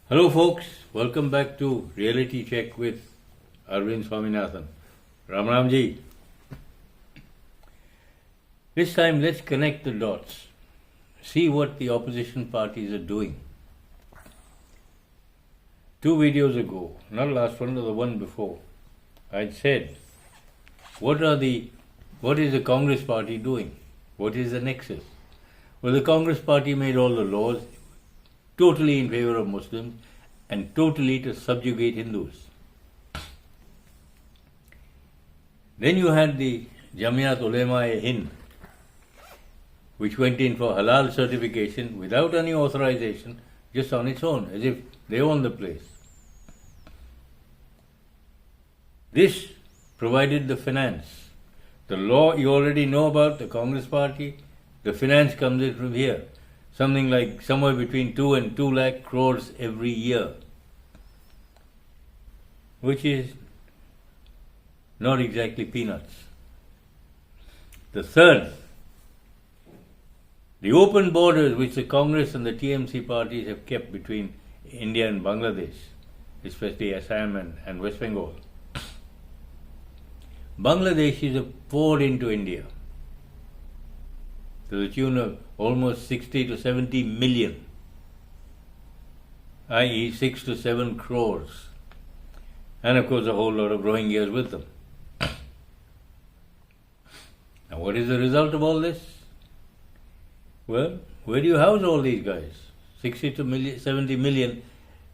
Hello folks, welcome back to Reality Check with Arvind Swaminathan. Ram Ram ji. This time let's connect the dots, see what the opposition parties are doing. 2 videos ago, not last one, the one before, I'd said, what is the Congress party doing? What is the nexus? Well, the Congress party made all the laws totally in favor of Muslims and totally to subjugate Hindus. Then you had the Jamiat Ulema-e-Hind, which went in for halal certification without any authorization, just on its own, as if they own the place. This provided the finance. The law you already know about, the Congress party, the finance comes in from here. Something like somewhere between 2 and 2 lakh crores every year, which is not exactly peanuts. The third, the open borders which the Congress and the TMC parties have kept between India and Bangladesh, especially Assam and West Bengal. Bangladeshis have poured into India to the tune of almost 60 to 70 million, i.e. 6 to 7 crores. And of course a whole lot of Rohingyas with them. Now what is the result of all this? Well, where do you house all these guys? 60 to 70 million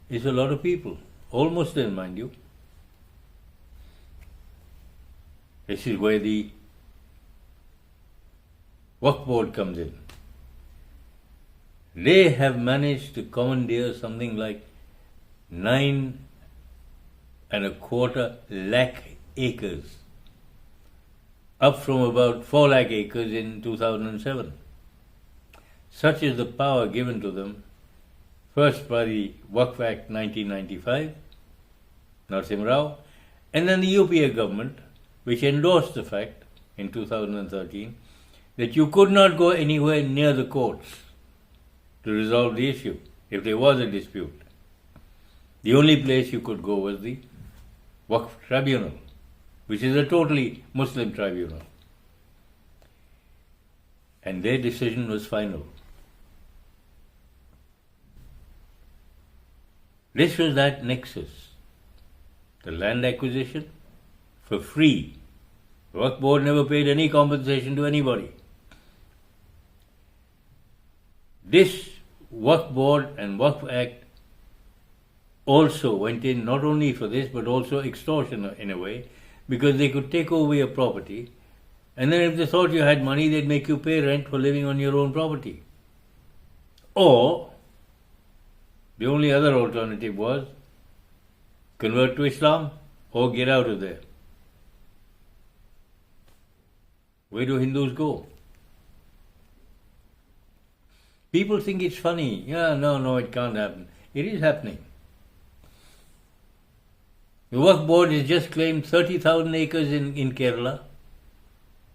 is a lot of people. All Muslims, mind you. This is where the Waqf board comes in. They have managed to commandeer something like 9.25 lakh acres, up from about 4 lakh acres in 2007. Such is the power given to them, first by the Waqf Act 1995, Narasimha Rao, and then the UPA government, which endorsed the fact in 2013 that you could not go anywhere near the courts to resolve the issue if there was a dispute. The only place you could go was the Waqf tribunal, which is a totally Muslim tribunal. And their decision was final. This was that nexus. The land acquisition for free. The Waqf board never paid any compensation to anybody. This Waqf board and Waqf Act also went in not only for this but also extortion in a way, because they could take over your property and then if they thought you had money they'd make you pay rent for living on your own property. Or the only other alternative was convert to Islam or get out of there. Where do Hindus go? People think it's funny. Yeah, no, it can't happen. It is happening. The Waqf board has just claimed 30,000 acres in Kerala.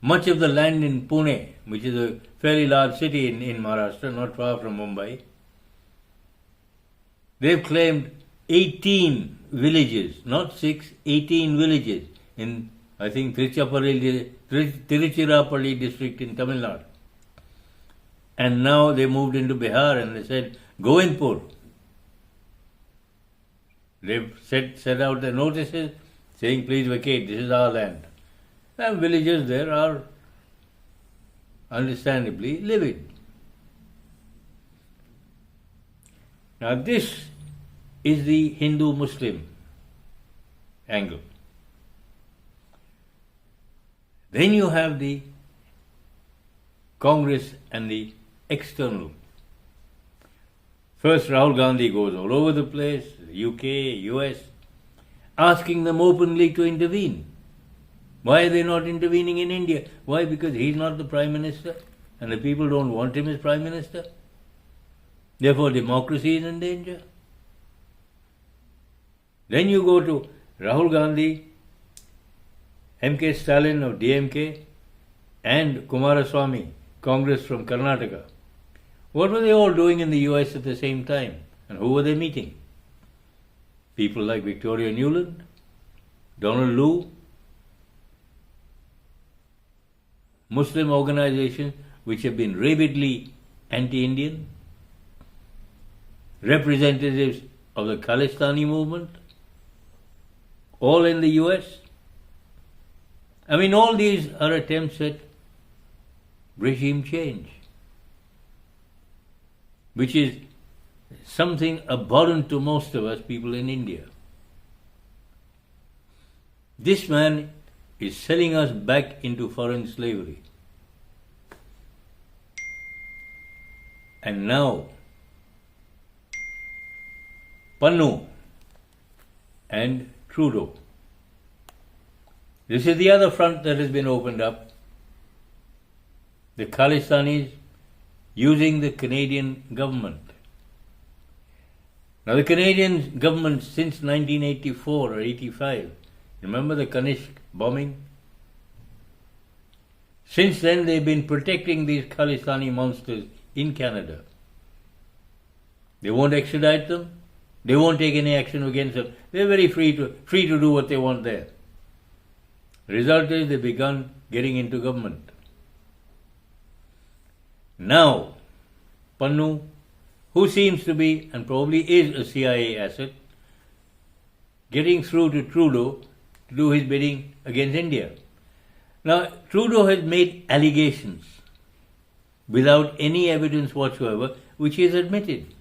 Much of the land in Pune, which is a fairly large city in Maharashtra, not far from Mumbai. They've claimed 18 villages, not 6, 18 villages in, I think, Tiruchirappalli district in Tamil Nadu. And now they moved into Bihar and they said, Govindpur. They've set out the notices saying, please vacate, this is our land. And villagers there are understandably living. Now this is the Hindu-Muslim angle. Then you have the Congress and the external. First, Rahul Gandhi goes all over the place, UK, US, asking them openly to intervene. Why are they not intervening in India? Why? Because he's not the Prime Minister and the people don't want him as Prime Minister. Therefore, democracy is in danger. Then you go to Rahul Gandhi, M.K. Stalin of DMK, and Kumaraswamy, Congress from Karnataka. What were they all doing in the US at the same time? And who were they meeting? People like Victoria Nuland, Donald Lu, Muslim organizations which have been rabidly anti-Indian, representatives of the Khalistani movement, all in the US. I mean, all these are attempts at regime change, which is something abhorrent to most of us people in India. This man is selling us back into foreign slavery. And now, Pannu and Trudeau. This is the other front that has been opened up. The Khalistanis using the Canadian government. Now the Canadian government since 1984 or 85, remember the Kanishk bombing? Since then they've been protecting these Khalistani monsters in Canada. They won't extradite them. They won't take any action against them. They're very free to do what they want there. The result is they've begun getting into government. Now, Pannu, who seems to be and probably is a CIA asset, getting through to Trudeau to do his bidding against India. Now, Trudeau has made allegations without any evidence whatsoever, which he has admitted.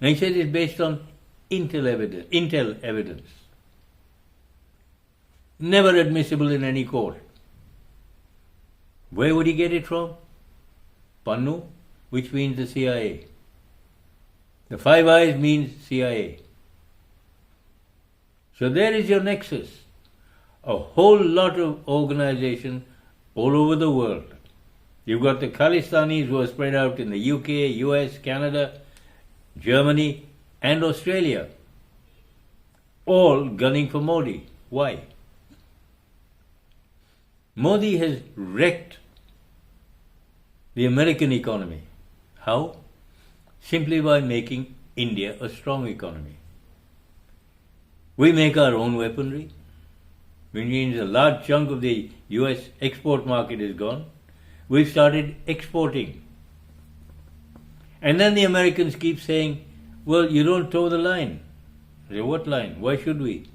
And he said it's based on intel evidence. Never admissible in any court. Where would he get it from? Pannu, which means the CIA. The Five Eyes means CIA. So there is your nexus. A whole lot of organizations all over the world. You've got the Khalistanis who are spread out in the UK, US, Canada, Germany and Australia. All gunning for Modi. Why? Modi has wrecked the American economy. How? Simply by making India a strong economy. We make our own weaponry, which means a large chunk of the US export market is gone. We've started exporting. And then the Americans keep saying, well, you don't toe the line. I say, what line? Why should we?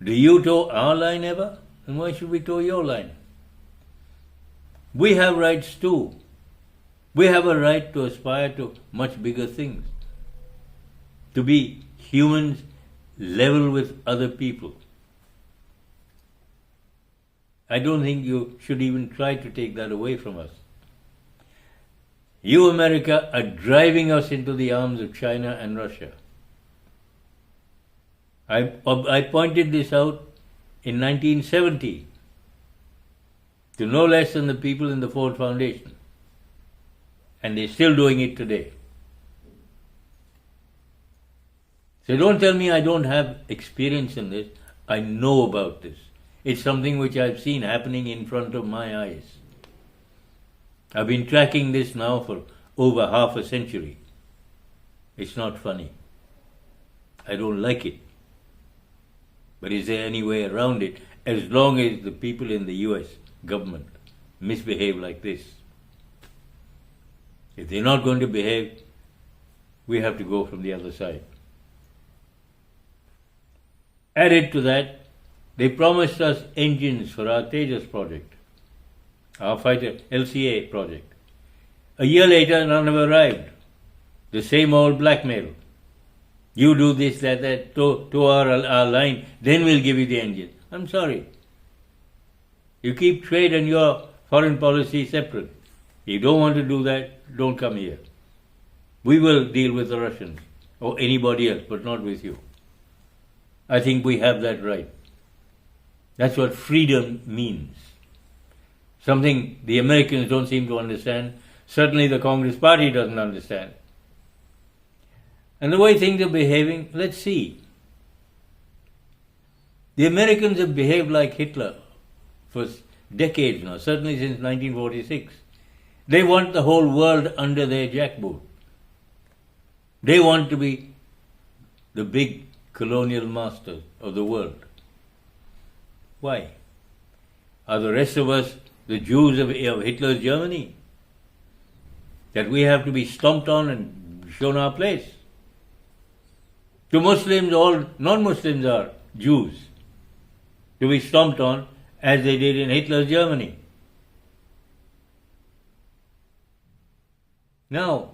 Do you toe our line ever? And why should we toe your line? We have rights too. We have a right to aspire to much bigger things. To be humans level with other people. I don't think you should even try to take that away from us. You, America, are driving us into the arms of China and Russia. I pointed this out in 1970 to no less than the people in the Ford Foundation. And they're still doing it today. So don't tell me I don't have experience in this. I know about this. It's something which I've seen happening in front of my eyes. I've been tracking this now for over half a century. It's not funny. I don't like it. But is there any way around it as long as the people in the US government misbehave like this? If they're not going to behave, we have to go from the other side. Added to that, they promised us engines for our Tejas project, our fighter LCA project. A year later, none have arrived. The same old blackmail. You do this, that, to our line, then we'll give you the engine. I'm sorry. You keep trade and your foreign policy separate. If you don't want to do that, don't come here. We will deal with the Russians or anybody else, but not with you. I think we have that right. That's what freedom means. Something the Americans don't seem to understand. Certainly the Congress Party doesn't understand. And the way things are behaving, let's see. The Americans have behaved like Hitler for decades now, certainly since 1946. They want the whole world under their jackboot. They want to be the big colonial masters of the world. Why? Are the rest of us the Jews of Hitler's Germany? That we have to be stomped on and shown our place? To Muslims, all non-Muslims are Jews, to be stomped on as they did in Hitler's Germany. Now,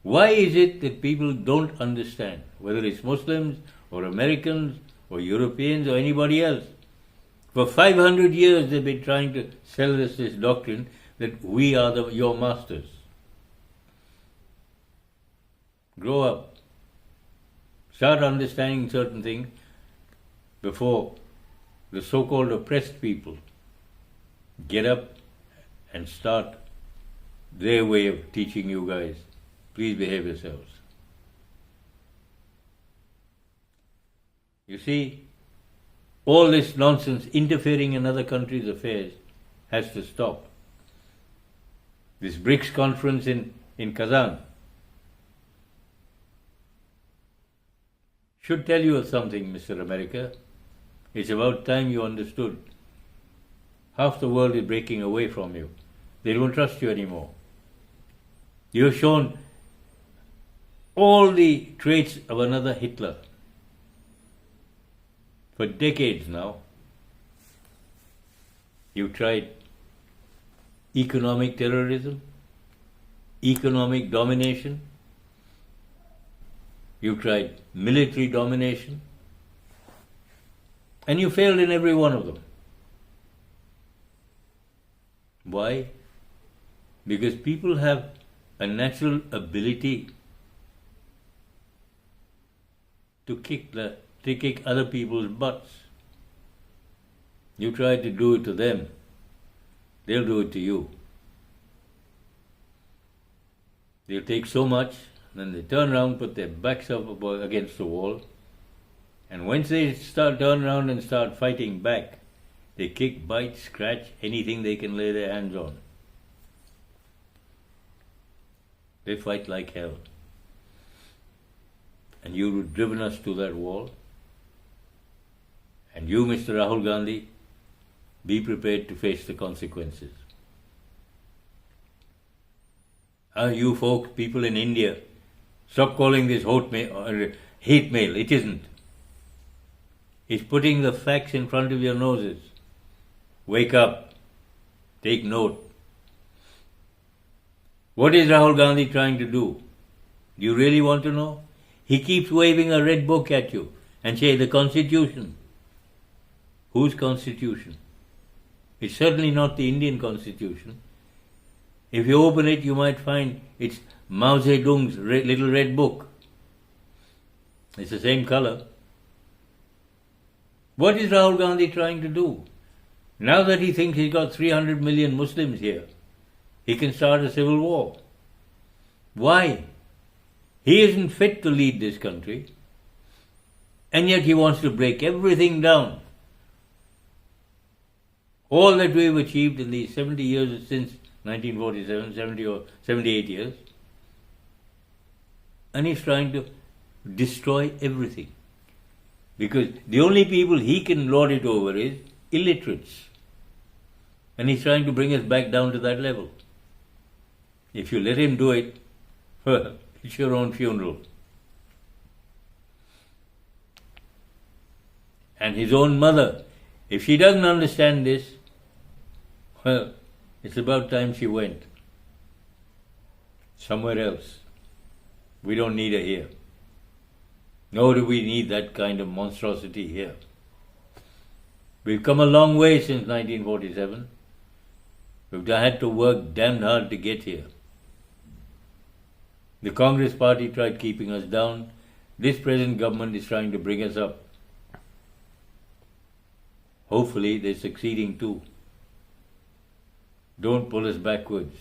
why is it that people don't understand, whether it's Muslims or Americans or Europeans or anybody else? For 500 years they've been trying to sell us this doctrine that we are your masters. Grow up. Start understanding certain things before the so-called oppressed people get up and start their way of teaching you guys. Please behave yourselves. You see, all this nonsense interfering in other countries' affairs has to stop. This BRICS conference in Kazan should tell you something, Mr. America. It's about time you understood. Half the world is breaking away from you. They don't trust you anymore. You have shown all the traits of another Hitler. For decades now, you've tried economic terrorism, economic domination, you've tried military domination, and you failed in every one of them. Why? Because people have a natural ability to kick other people's butts. You try to do it to them, they'll do it to you. They'll take so much, then they turn around, put their backs up against the wall, and once they turn around and start fighting back, they kick, bite, scratch, anything they can lay their hands on. They fight like hell. And you've driven us to that wall. And you, Mr. Rahul Gandhi, be prepared to face the consequences. You folks, people in India, stop calling this hate mail. It isn't. It's putting the facts in front of your noses. Wake up. Take note. What is Rahul Gandhi trying to do? Do you really want to know? He keeps waving a red book at you and say the Constitution. Whose Constitution? It's certainly not the Indian Constitution. If you open it, you might find it's Mao Zedong's little red book. It's the same color. What is Rahul Gandhi trying to do? Now that he thinks he's got 300 million Muslims here, he can start a civil war. Why? He isn't fit to lead this country, and yet he wants to break everything down. All that we've achieved in these 70 years since 1947, 70 or 78 years, and he's trying to destroy everything. Because the only people he can lord it over is illiterates. And he's trying to bring us back down to that level. If you let him do it, well, it's your own funeral. And his own mother, if she doesn't understand this, well, it's about time she went somewhere else. We don't need her here. Nor do we need that kind of monstrosity here. We've come a long way since 1947. We've had to work damned hard to get here. The Congress party tried keeping us down. This present government is trying to bring us up. Hopefully they're succeeding too. Don't pull us backwards.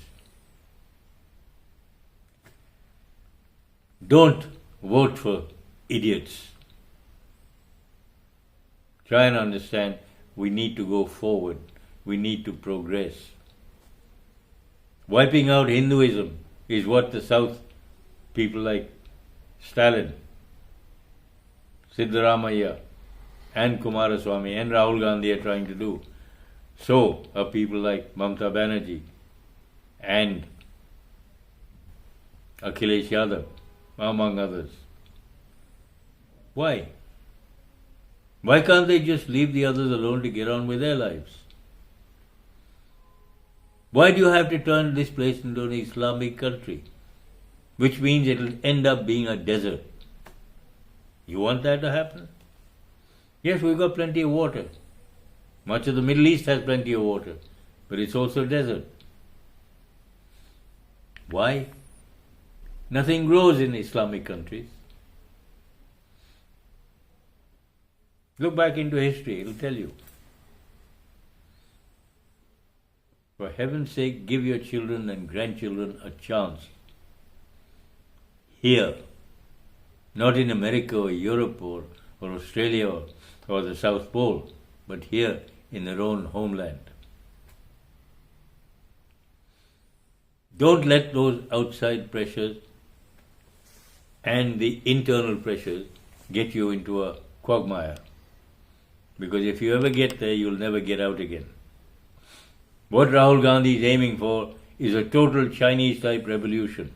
Don't vote for idiots. Try and understand we need to go forward. We need to progress. Wiping out Hinduism is what the South people like Stalin Siddaramaiah and Kumaraswamy and Rahul Gandhi are trying to do. So are people like Mamata Banerjee and Akhilesh Yadav, among others. Why? Why can't they just leave the others alone to get on with their lives? Why do you have to turn this place into an Islamic country? Which means it will end up being a desert. You want that to happen? Yes, we've got plenty of water. Much of the Middle East has plenty of water, but it's also desert. Why? Nothing grows in Islamic countries. Look back into history, it'll tell you. For heaven's sake, give your children and grandchildren a chance. Here, not in America or Europe or Australia or the South Pole, but here in their own homeland. Don't let those outside pressures and the internal pressures get you into a quagmire. Because if you ever get there, you'll never get out again. What Rahul Gandhi is aiming for is a total Chinese-type revolution.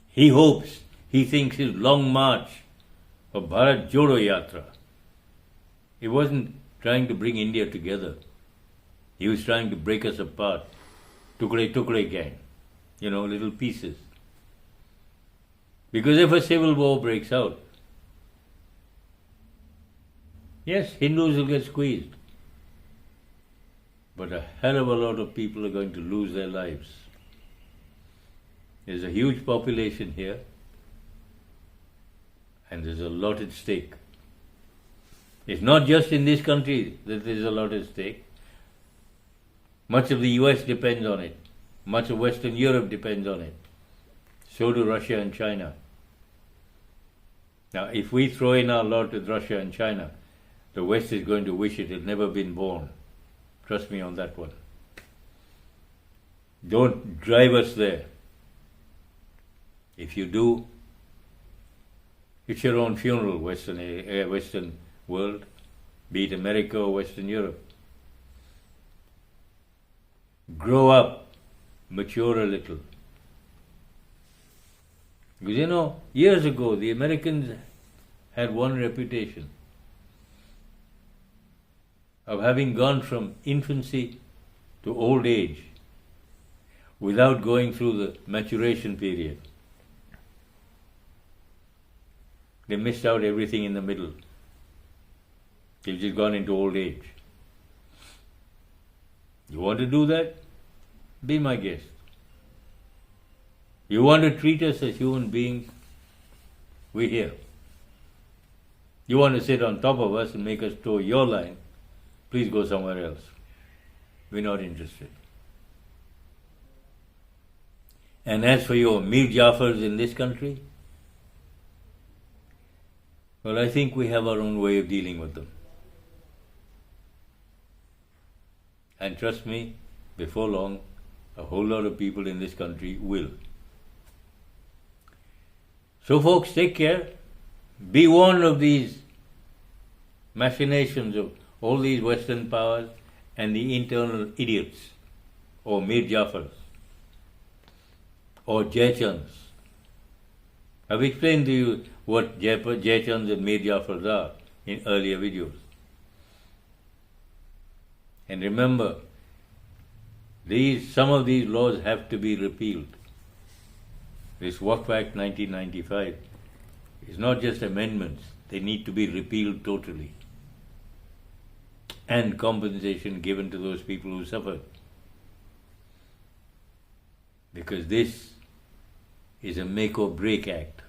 He hopes, he thinks his long march of Bharat Jodo Yatra, he wasn't trying to bring India together. He was trying to break us apart. Tukre gang. Little pieces. Because if a civil war breaks out, yes, Hindus will get squeezed. But a hell of a lot of people are going to lose their lives. There's a huge population here, and there's a lot at stake. It's not just in this country that there's a lot at stake. Much of the US depends on it. Much of Western Europe depends on it. So do Russia and China. Now, if we throw in our lot with Russia and China, the West is going to wish it had never been born. Trust me on that one. Don't drive us there. If you do, it's your own funeral, Western world, be it America or Western Europe. Grow up, mature a little. Because years ago, the Americans had one reputation of having gone from infancy to old age without going through the maturation period. They missed out everything in the middle. They've just gone into old age. You want to do that? Be my guest. You want to treat us as human beings? We're here. You want to sit on top of us and make us toe your line? Please go somewhere else. We're not interested. And as for your Mir Jafars in this country, well, I think we have our own way of dealing with them. And trust me, before long, a whole lot of people in this country will. So folks, take care. Be warned of these machinations of all these Western powers and the internal idiots, or Mir Jafars, or Jaychans. I've explained to you what Jaychans and Mir Jafars are in earlier videos. And remember, some of these laws have to be repealed. This Waqf Act 1995 is not just amendments, they need to be repealed totally. And compensation given to those people who suffered. Because this is a make or break act.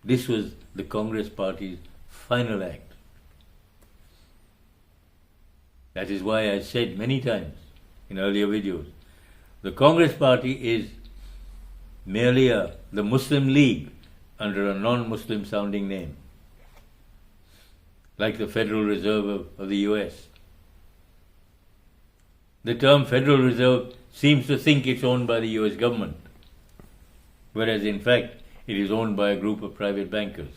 This was the Congress Party's final act. That is why I said many times in earlier videos, the Congress Party is merely the Muslim League under a non-Muslim sounding name, like the Federal Reserve of the US. The term Federal Reserve seems to think it's owned by the US government, whereas in fact it is owned by a group of private bankers.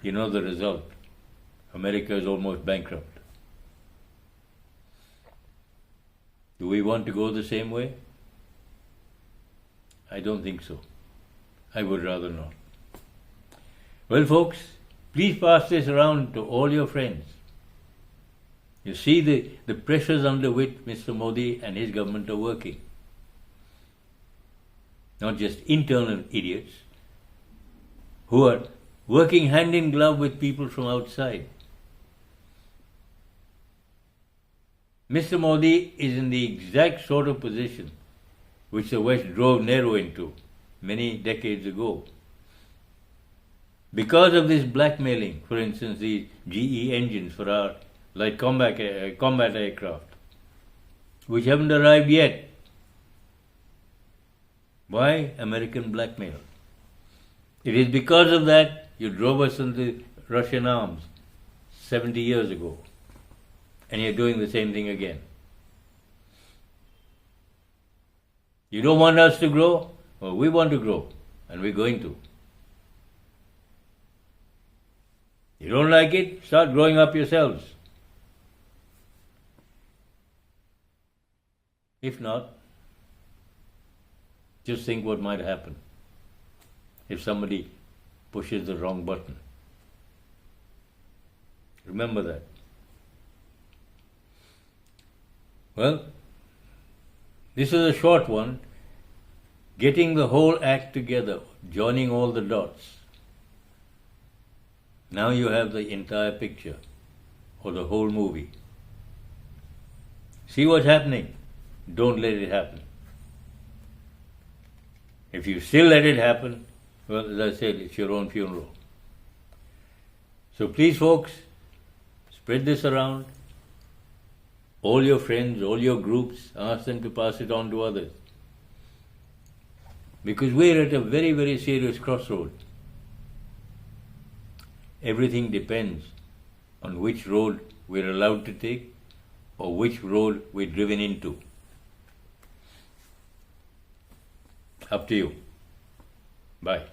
You know the result. America is almost bankrupt. Do we want to go the same way? I don't think so. I would rather not. Well, folks, please pass this around to all your friends. You see the pressures under which Mr. Modi and his government are working. Not just internal idiots who are working hand in glove with people from outside. Mr. Modi is in the exact sort of position which the West drove Nehru into many decades ago. Because of this blackmailing, for instance, these GE engines for our light combat aircraft, which haven't arrived yet. Why? American blackmail. It is because of that you drove us into Russian arms 70 years ago. And you're doing the same thing again. You don't want us to grow? Well, we want to grow, and we're going to. You don't like it? Start growing up yourselves. If not, just think what might happen if somebody pushes the wrong button. Remember that. Well, this is a short one. Getting the whole act together, joining all the dots. Now you have the entire picture, or the whole movie. See what's happening. Don't let it happen. If you still let it happen, well, as I said, it's your own funeral. So please, folks, spread this around. All your friends, all your groups, ask them to pass it on to others. Because we're at a very, very serious crossroad. Everything depends on which road we're allowed to take or which road we're driven into. Up to you. Bye.